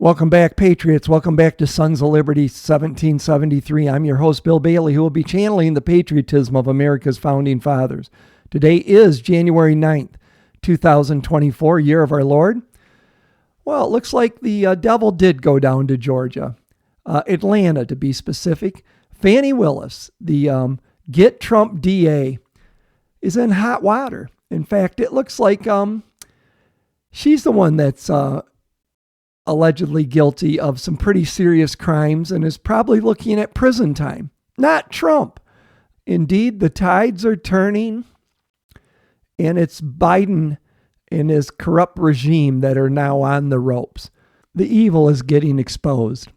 Welcome back, Patriots. Welcome back to Sons of Liberty 1773. I'm your host, Bill Bailey, who will be channeling the patriotism of America's founding fathers. Today is January 9th, 2024, year of our Lord. Well, it looks like the devil did go down to Georgia, Atlanta to be specific. Fani Willis, the Get Trump DA, is in hot water. In fact, it looks like she's the one that's allegedly guilty of some pretty serious crimes and is probably looking at prison time, not Trump. Indeed, the tides are turning, and it's Biden and his corrupt regime that are now on the ropes. The evil is getting exposed.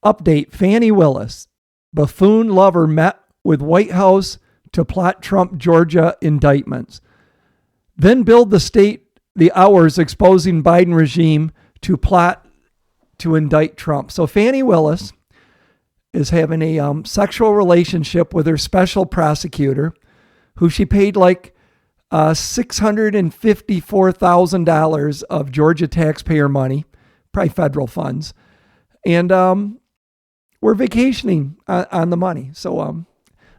Update: Fani Willis, buffoon lover, met with Whitehouse to plot Trump Georgia indictments. Then billed the state the hours exposing Biden regime to plot to indict Trump. So Fani Willis is having a sexual relationship with her special prosecutor, who she paid like $654,000 of Georgia taxpayer money, probably federal funds. And we're vacationing on the money. So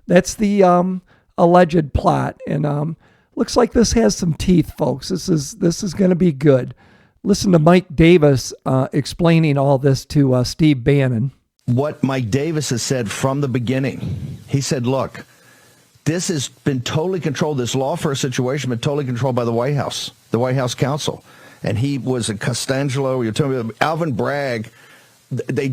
that's the alleged plot. And looks like this has some teeth, folks. This is going to be good. Listen to Mike Davis explaining all this to Steve Bannon. What Mike Davis has said from the beginning, he said, look, this has been totally controlled. This lawfare situation has been totally controlled by the White House counsel. And he was a Costangelo. You're telling me Alvin Bragg, they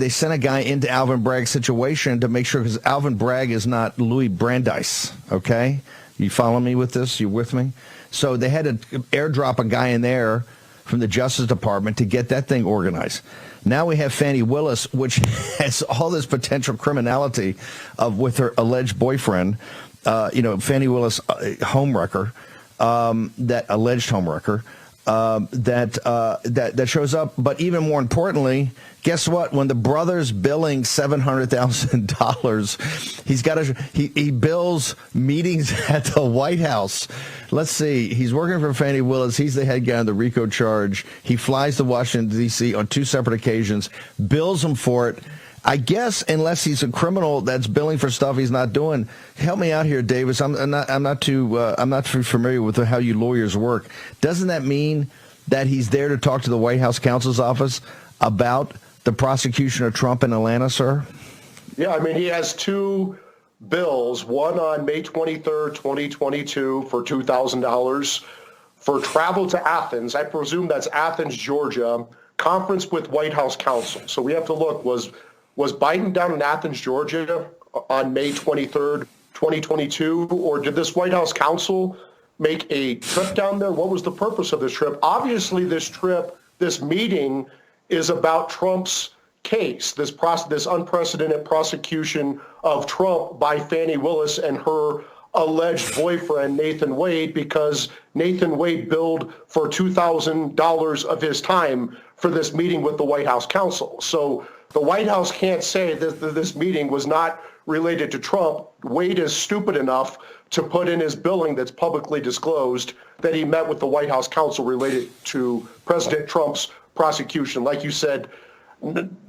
sent a guy into Alvin Bragg's situation to make sure, because Alvin Bragg is not Louis Brandeis, okay? You follow me with this? You with me? So they had to airdrop a guy in there from the Justice Department to get that thing organized. Now we have Fani Willis, which has all this potential criminality with her alleged boyfriend, Fani Willis, homewrecker, that alleged homewrecker, that shows up. But even more importantly, guess what? When the brother's billing $700,000, he bills meetings at the White House. Let's see. He's working for Fani Willis. He's the head guy on the RICO charge. He flies to Washington, D.C. on 2 separate occasions, bills him for it. I guess unless he's a criminal that's billing for stuff he's not doing. Help me out here, Davis. I'm not too familiar with how you lawyers work. Doesn't that mean that he's there to talk to the White House counsel's office about the prosecution of Trump in Atlanta, sir? Yeah, I mean, he has 2 bills, one on May 23rd, 2022 for $2,000 for travel to Athens. I presume that's Athens, Georgia, conference with White House counsel. So we have to look, was Biden down in Athens, Georgia on May 23rd, 2022, or did this White House counsel make a trip down there? What was the purpose of this trip? Obviously, this meeting is about Trump's case, this unprecedented prosecution of Trump by Fani Willis and her alleged boyfriend, Nathan Wade, because Nathan Wade billed for $2,000 of his time for this meeting with the White House counsel. So the White House can't say that this meeting was not related to Trump. Wade is stupid enough to put in his billing that's publicly disclosed that he met with the White House counsel related to President Trump's prosecution. Like you said,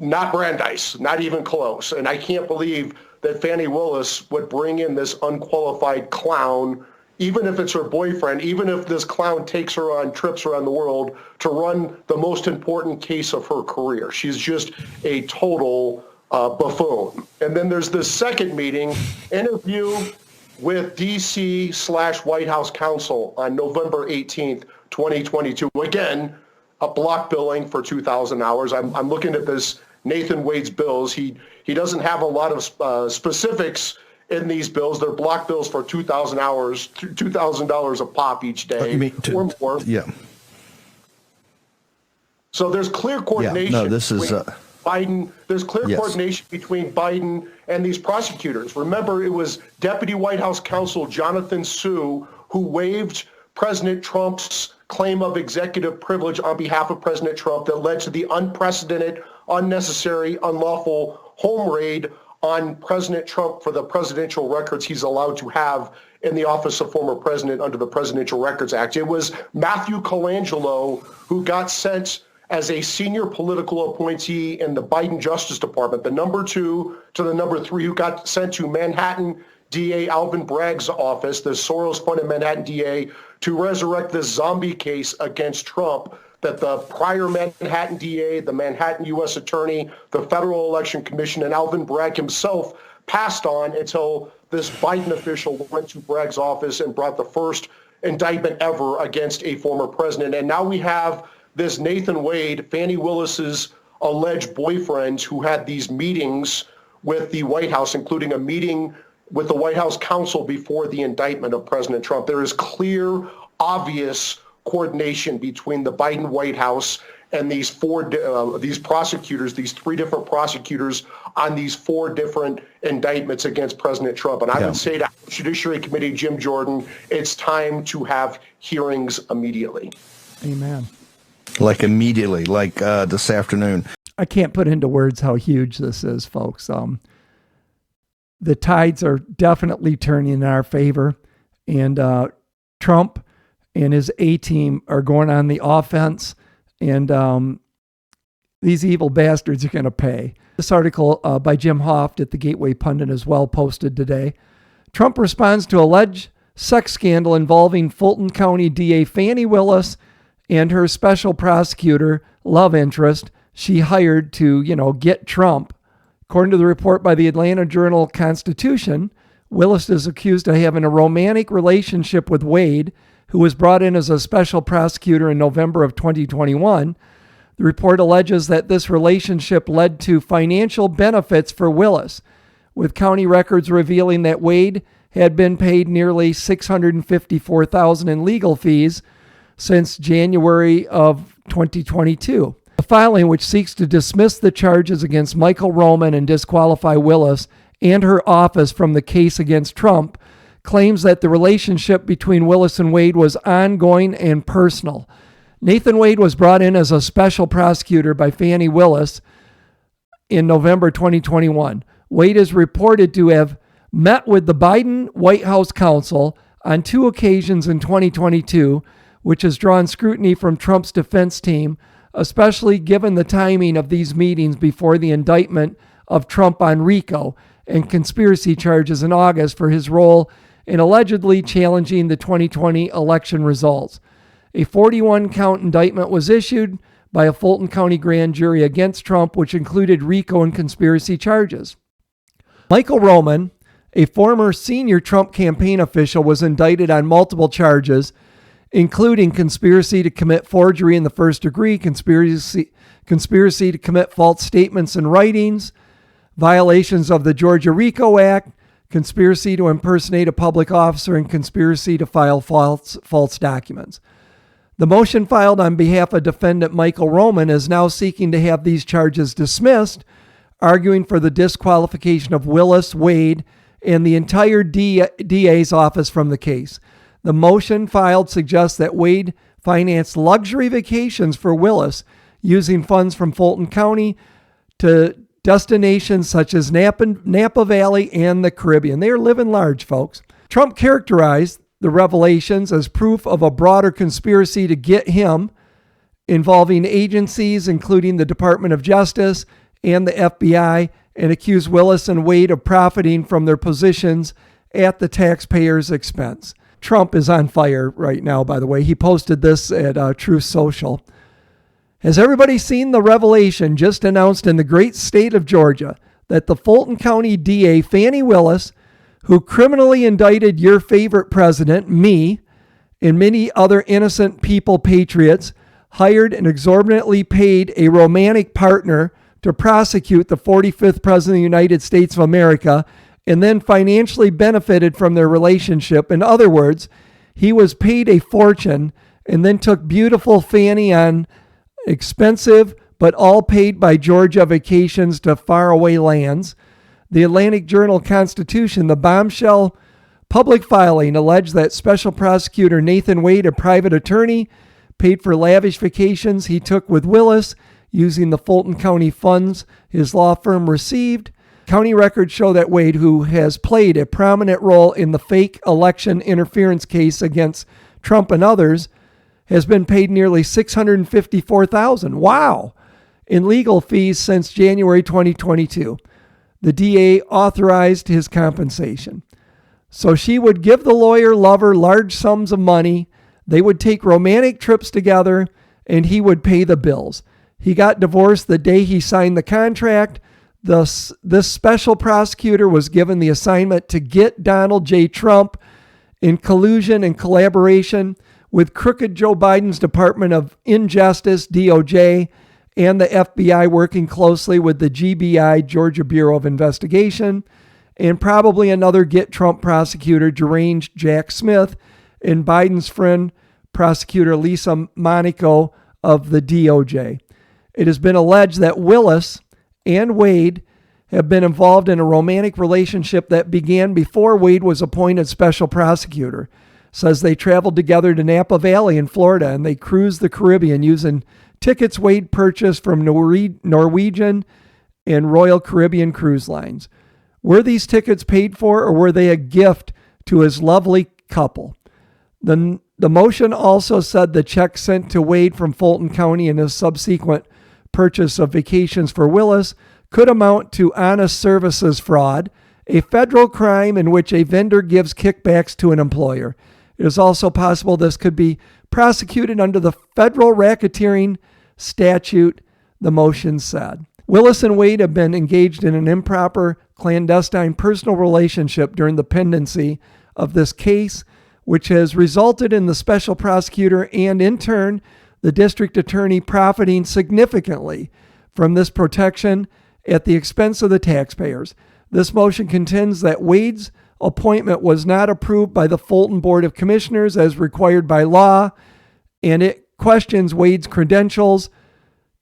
not Brandeis, not even close. And I can't believe that Fani Willis would bring in this unqualified clown, even if it's her boyfriend, even if this clown takes her on trips around the world to run the most important case of her career. She's just a total buffoon. And then there's this second meeting, interview with DC/White House counsel on November 18th, 2022. Again, a block billing for 2,000 hours. I'm looking at this Nathan Wade's bills. He doesn't have a lot of specifics in these bills. They're block bills for 2,000 hours, $2,000 a pop each day or more. Yeah. So there's clear coordination. Yeah, no, this is Biden. There's clear coordination between Biden and these prosecutors. Remember, it was Deputy White House counsel Jonathan Sue who waived President Trump's claim of executive privilege on behalf of President Trump that led to the unprecedented, unnecessary, unlawful home raid on President Trump for the presidential records he's allowed to have in the office of former president under the Presidential Records Act. It was Matthew Colangelo who got sent as a senior political appointee in the Biden Justice Department, the number 2 to the number 3 who got sent to Manhattan DA Alvin Bragg's office, the Soros-funded Manhattan DA, to resurrect this zombie case against Trump that the prior Manhattan DA, the Manhattan U.S. Attorney, the Federal Election Commission, and Alvin Bragg himself passed on until this Biden official went to Bragg's office and brought the first indictment ever against a former president. And now we have this Nathan Wade, Fani Willis's alleged boyfriend, who had these meetings with the White House, including a meeting with the White House counsel before the indictment of President Trump. There is clear, obvious coordination between the Biden White House and these prosecutors, these 3 different prosecutors on these 4 different indictments against President Trump. And I would say to Judiciary Committee Jim Jordan, it's time to have hearings immediately. Amen. Like immediately, like this afternoon. I can't put into words how huge this is, folks. The tides are definitely turning in our favor, and Trump and his A-team are going on the offense, and these evil bastards are going to pay. This article by Jim Hoft at the Gateway Pundit is well posted today. Trump responds to alleged sex scandal involving Fulton County DA Fani Willis and her special prosecutor love interest she hired to, get Trump. According to the report by the Atlanta Journal-Constitution, Willis is accused of having a romantic relationship with Wade, who was brought in as a special prosecutor in November of 2021. The report alleges that this relationship led to financial benefits for Willis, with county records revealing that Wade had been paid nearly $654,000 in legal fees since January of 2022. The filing, which seeks to dismiss the charges against Michael Roman and disqualify Willis and her office from the case against Trump, claims that the relationship between Willis and Wade was ongoing and personal. Nathan Wade was brought in as a special prosecutor by Fani Willis in November 2021. Wade is reported to have met with the Biden White House counsel on 2 occasions in 2022, which has drawn scrutiny from Trump's defense team, especially given the timing of these meetings before the indictment of Trump on RICO and conspiracy charges in August for his role in allegedly challenging the 2020 election results. A 41-count indictment was issued by a Fulton County grand jury against Trump, which included RICO and conspiracy charges. Michael Roman, a former senior Trump campaign official, was indicted on multiple charges, including conspiracy to commit forgery in the first degree, conspiracy to commit false statements and writings, violations of the Georgia RICO Act, conspiracy to impersonate a public officer, and conspiracy to file false documents. The motion filed on behalf of defendant Michael Roman is now seeking to have these charges dismissed, arguing for the disqualification of Willis, Wade, and the entire DA's office from the case. The motion filed suggests that Wade financed luxury vacations for Willis using funds from Fulton County to destinations such as Napa Valley and the Caribbean. They are living large, folks. Trump characterized the revelations as proof of a broader conspiracy to get him, involving agencies including the Department of Justice and the FBI, and accused Willis and Wade of profiting from their positions at the taxpayers' expense. Trump is on fire right now, by the way. He posted this at Truth Social. Has everybody seen the revelation just announced in the great state of Georgia that the Fulton County DA, Fani Willis, who criminally indicted your favorite president, me, and many other innocent people, patriots, hired and exorbitantly paid a romantic partner to prosecute the 45th president of the United States of America, and then financially benefited from their relationship? In other words, he was paid a fortune and then took beautiful Fani on expensive but all paid by Georgia vacations to faraway lands. The Atlantic Journal-Constitution, the bombshell public filing, alleged that Special Prosecutor Nathan Wade, a private attorney, paid for lavish vacations he took with Willis using the Fulton County funds his law firm received. County records show that Wade, who has played a prominent role in the fake election interference case against Trump and others, has been paid nearly $654,000. Wow! In legal fees since January 2022. The DA authorized his compensation. So she would give the lawyer lover large sums of money. They would take romantic trips together, and he would pay the bills. He got divorced the day he signed the contract. This special prosecutor was given the assignment to get Donald J. Trump in collusion and collaboration with crooked Joe Biden's Department of Injustice, DOJ, and the FBI, working closely with the GBI, Georgia Bureau of Investigation, and probably another Get Trump prosecutor, deranged Jack Smith, and Biden's friend, prosecutor Lisa Monaco of the DOJ. It has been alleged that Willis and Wade have been involved in a romantic relationship that began before Wade was appointed special prosecutor. Says they traveled together to Napa Valley in Florida, and they cruised the Caribbean using tickets Wade purchased from Norwegian and Royal Caribbean cruise lines. Were these tickets paid for, or were they a gift to his lovely couple? The motion also said the check sent to Wade from Fulton County and his subsequent purchase of vacations for Willis could amount to honest services fraud, a federal crime in which a vendor gives kickbacks to an employer. It is also possible this could be prosecuted under the federal racketeering statute, the motion said. Willis and Wade have been engaged in an improper, clandestine personal relationship during the pendency of this case, which has resulted in the special prosecutor and, in turn, the district attorney profiting significantly from this protection at the expense of the taxpayers. This motion contends that Wade's appointment was not approved by the Fulton Board of Commissioners as required by law, and it questions Wade's credentials,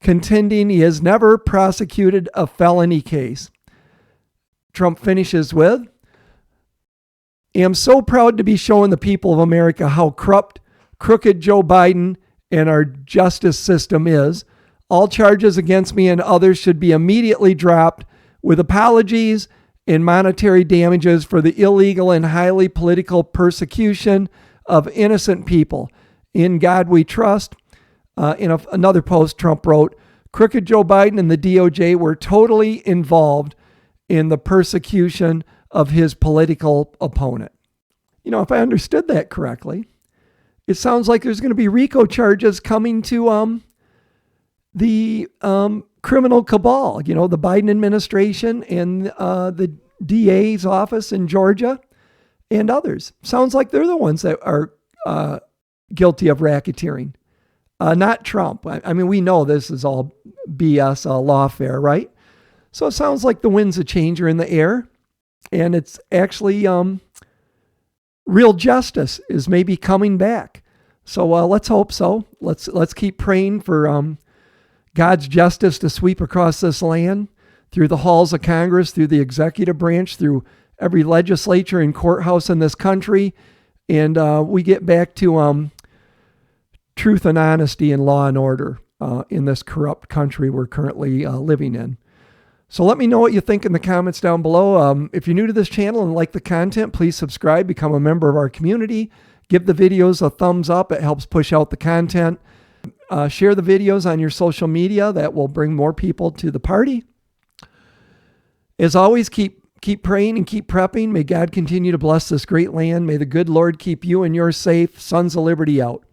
contending he has never prosecuted a felony case. Trump finishes with, "Am so proud to be showing the people of America how corrupt, crooked Joe Biden and our justice system is. All charges against me and others should be immediately dropped with apologies and monetary damages for the illegal and highly political persecution of innocent people. In God we trust." In another post, Trump wrote, "Crooked Joe Biden and the DOJ were totally involved in the persecution of his political opponent." You know, if I understood that correctly, it sounds like there's going to be RICO charges coming to the criminal cabal, you know, the Biden administration and the DA's office in Georgia and others. Sounds like they're the ones that are guilty of racketeering, not Trump. I mean, we know this is all BS, lawfare, right? So it sounds like the winds of change are in the air, and it's actually real justice is maybe coming back. So let's hope so. Let's keep praying for God's justice to sweep across this land, through the halls of Congress, through the executive branch, through every legislature and courthouse in this country, and we get back to truth and honesty and law and order in this corrupt country we're currently living in. So let me know what you think in the comments down below. If you're new to this channel and like the content, please subscribe, become a member of our community. Give the videos a thumbs up. It helps push out the content. Share the videos on your social media. That will bring more people to the party. As always, keep praying and keep prepping. May God continue to bless this great land. May the good Lord keep you and yours safe. Sons of Liberty out.